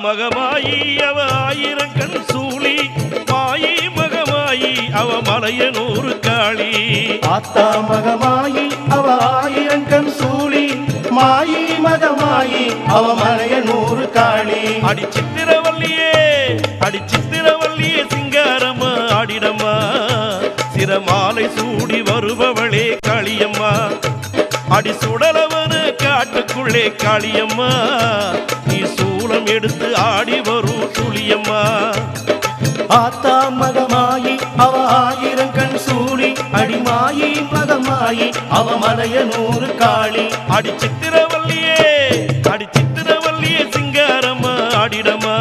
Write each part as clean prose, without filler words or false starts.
மகமாயி அவ ஆயிரங்கண் சூழி மாயி மகமாயி அவ மலையனூர் காளி. ஆத்தா மகமாயி அவ ஆயிரங்கண் சூழி மாயி மகமாயி அவ மலையனூர் காளி. அடி சித்திரவல்லியே அடி சித்திரவல்லியே சிங்காரம்மா ஆடிடம்மா சிரமாலை சூடி வருபவளே காளியம்மா. அடி சுடலவன காட்டுக்குள்ளே காளியம்மா நீ சூலம் எடுத்து ஆடி வரும் சுழியம்மா. ஆத்தா மகமாயி அவ ஆயிரங்கண் சூழி அடிமாயி மகமாயி அவ மலையனூர் காளி. அடி சித்திரவல்லியே அடி சித்திரவல்லியே சிங்காரம்மா ஆடிடம்மா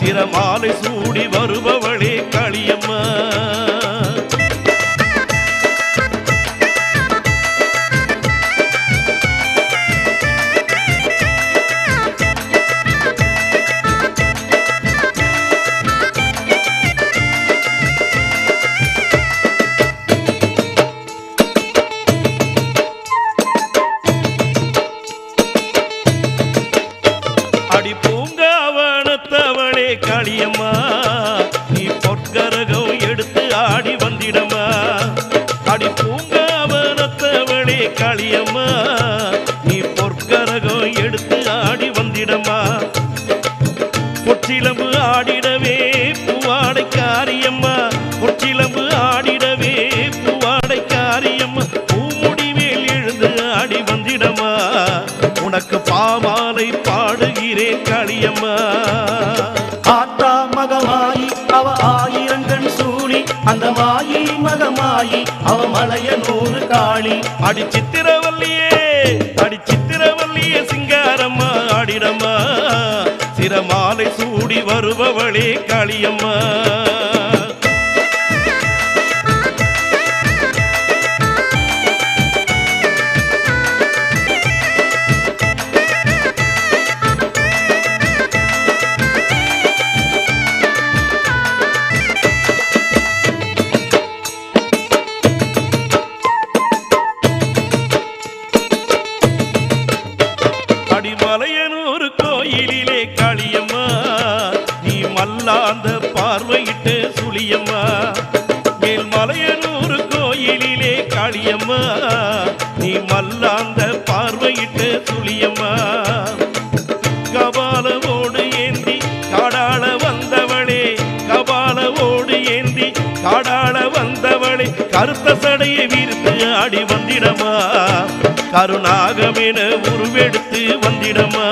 சிரமாலை சூடி வருபவளே காளியம்மா. அடி பூங்காவனத்தவளே காளியம்மா நீ பொற்கரகம் எடுத்து ஆடி வந்திடம்மா. அடி பூங்காவனத்தவளே காளியம்மா நீ பொற்கரகம் எடுத்து ஆடி வந்திடம்மா. பொற்றிலம்பு ஆடிடவே பூவாடை காரியம்மா பொற்றிலம்பு ஆடிடவே பூவாடை காரியம்மா. பூமுடிவேல் எழுந்து ஆடி வந்திடம்மா உனக்கு பாமாலை பாடுகிறேன் காளியம்மா. ஆத்தா மகமாயி அவ ஆயிரங்கண் சூழி அந்த மாயி மகமாயி அவ மலையனூர் காளி. அடி சித்திரவல்லியே அடி சித்திரவல்லியே சிங்காரம்மா ஆடிடம்மா சிரமாலை சூடி வருபவளே காளியம்மா. மலையனூர் கோயிலிலே காளியம்மா நீ மல்லாந்த பார்வையிட்டு சுழியம்மா. மேல் மலையனூர் கோயிலிலே காளியம்மா நீ மல்லாந்த பார்வையிட்டு சுழியம்மா. கபாலவோடு ஏந்தி காடாள வந்தவளே கபாலவோடு ஏந்தி காடாள வந்தவளே கருத்த சடையை விரித்து ஆடி வந்திடமா கருணாகமென உருவெடுத்து வந்திடமா.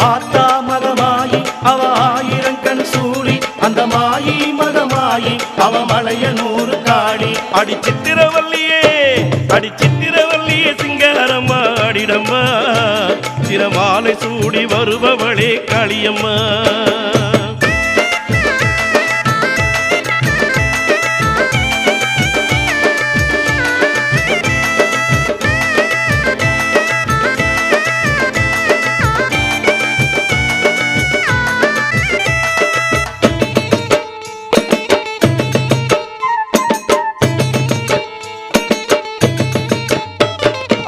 ஆத்தா மகமாயி அவ ஆயிரங்கண் சூழி அந்த மாயி மகமாயி அவ மலையனூர் காளி. அடி சித்திரவல்லியே அடி சித்திரவல்லியே சிங்காரம்மா ஆடிடம்மா சிரமாலை சூடி வருபவளே காளியம்மா.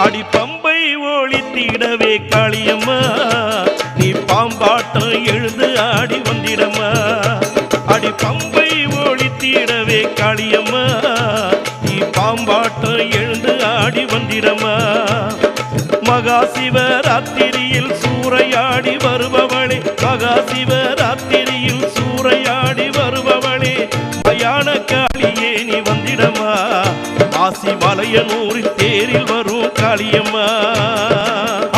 அடி பம்பை ஒளித்திடவே காளியம்மா நீ பாம்பாட்டம் எழுந்து ஆடி வந்திடம்மா. அடி பம்பை ஒளித்திடவே காளியம்மா நீ பாம்பாட்டம் எழுந்து ஆடி வந்திடம்மா. மகா சிவராத்திரியில் சூறையாடி வருபவளே மகா சிவராத்திரியில் சூறையாடி வருபவளே மயான காளியே நீ வந்திடம்மா ஆசி மலையனூரின் தேரில் வரும் காளியம்மா.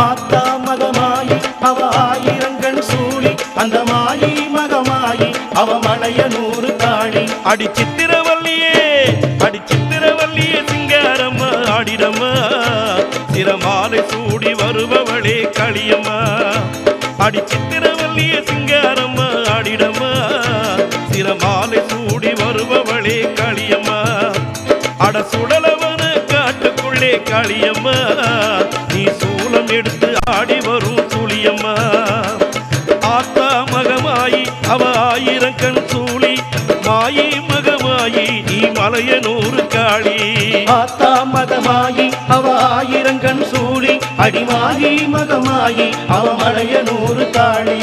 ஆத்தா மகமாயி அவ ஆயிரங்கண் சூழி அந்த மாயி மகமாயி அவ மலையனூர் காளி. அடி சித்திரவல்லியே அடி சித்திரவல்லியே சிங்காரம்மா ஆடிடம்மா சிரமாலை சூடி வருபவளே காளியம்மா. அடி சித்திரவல்லியே சிங்காரம்மா ஆடிடம்மா சிரமாலை சூடி வருபவளே காளியம்மா. அட சுடலவன காட்டுக்குள்ளே காளியம்மா நீ சூலம் எடுத்து ஆடி வரும் சுழியம்மா. ஆத்தா மகமாயி அவ ஆயிரங்கண் சூழி மாயி மகமாயி நீ மலையனூர் காளி. ஆத்தா மகமாயி அவ ஆயிரங்கண் சூழி அடிமாயி மகமாயி அவ மலைய நூறு தாளி